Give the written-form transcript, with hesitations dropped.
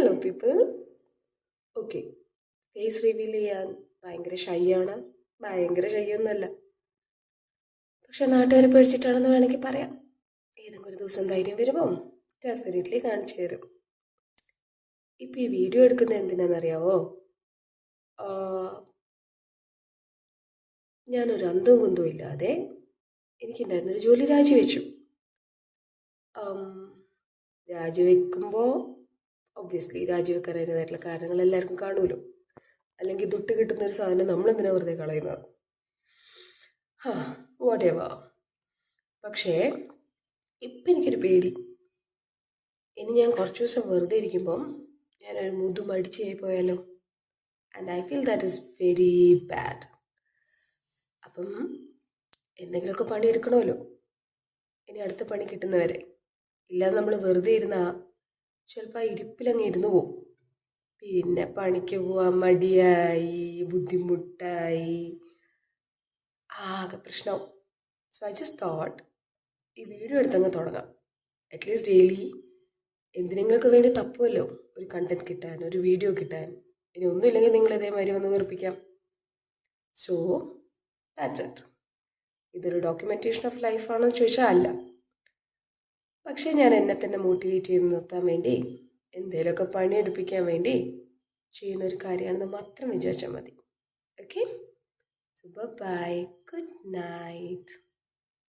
Hello people. Okay, face reveal ചെയ്യാൻ ഭയങ്കര shy ആണ്. ഭയങ്കര ഷൈ ഒന്നുമല്ല, പക്ഷെ നാട്ടുകാരെ പേടിച്ചിട്ടാണെന്ന് വേണമെങ്കിൽ പറയാം. ഏതെങ്കിലും ഒരു ദിവസം ധൈര്യം വരുമ്പം ഡെഫിനറ്റ്ലി കാണിച്ചു തരും. ഇപ്പം ഈ വീഡിയോ എടുക്കുന്നത് എന്തിനാണെന്നറിയാവോ? ഞാനൊരു അന്തവും കുന്തവും ഇല്ലാതെ എനിക്കുണ്ടായിരുന്നൊരു ജോലി രാജിവെച്ചു. രാജിവെക്കുമ്പോൾ ഒബ്വിയസ്ലി രാജിവെക്കാൻ അതിൻ്റെതായിട്ടുള്ള കാരണങ്ങൾ എല്ലാവർക്കും കാണുമല്ലോ. അല്ലെങ്കിൽ ദുട്ട് കിട്ടുന്ന ഒരു സാധനം നമ്മളെന്തിനാ വെറുതെ കളയുന്നത്? What ever. പക്ഷേ ഇപ്പം എനിക്കൊരു പേടി. ഇനി ഞാൻ കുറച്ച് ദിവസം വെറുതെ ഇരിക്കുമ്പം ഞാനൊരു മടിച്ചായി പോയാലോ? And I feel that is very bad. അപ്പം എന്തെങ്കിലുമൊക്കെ പണി എടുക്കണമല്ലോ ഇനി അടുത്ത പണി കിട്ടുന്നവരെ. ഇല്ലാതെ നമ്മൾ വെറുതെ ഇരുന്നാൽ ചിലപ്പോൾ ആ ഇരിപ്പിലങ്ങ് ഇരുന്ന് പോവും. പിന്നെ പണിക്ക് പോവാൻ മടിയായി, ബുദ്ധിമുട്ടായി, ആകെ പ്രശ്നമാവും. സോ ഐ ജസ്റ്റ് തോട്ട് ഈ വീഡിയോ എടുത്തങ്ങ് തുടങ്ങാം. അറ്റ്ലീസ്റ്റ് ഡെയിലി എന്തിനെങ്കിലുമൊക്കെ വേണ്ടി തപ്പുമല്ലോ ഒരു കണ്ടന്റ് കിട്ടാൻ, ഒരു വീഡിയോ കിട്ടാൻ. ഇനി ഒന്നുമില്ലെങ്കിൽ നിങ്ങൾ ഇതേമാതിരി വന്ന് വെറുപ്പിക്കാം. So that's it. ഇതൊരു ഡോക്യുമെൻറ്റേഷൻ ഓഫ് ലൈഫാണോ എന്ന് ചോദിച്ചാൽ അല്ല. പക്ഷേ ഞാൻ എന്നെ തന്നെ മോട്ടിവേറ്റ് ചെയ്ത് നിർത്താൻ വേണ്ടി, എന്തെങ്കിലുമൊക്കെ പണിയെടുപ്പിക്കാൻ വേണ്ടി ചെയ്യുന്ന ഒരു കാര്യമാണെന്ന് മാത്രം വിചാരിച്ചാൽ മതി. Okay, so bye, good night.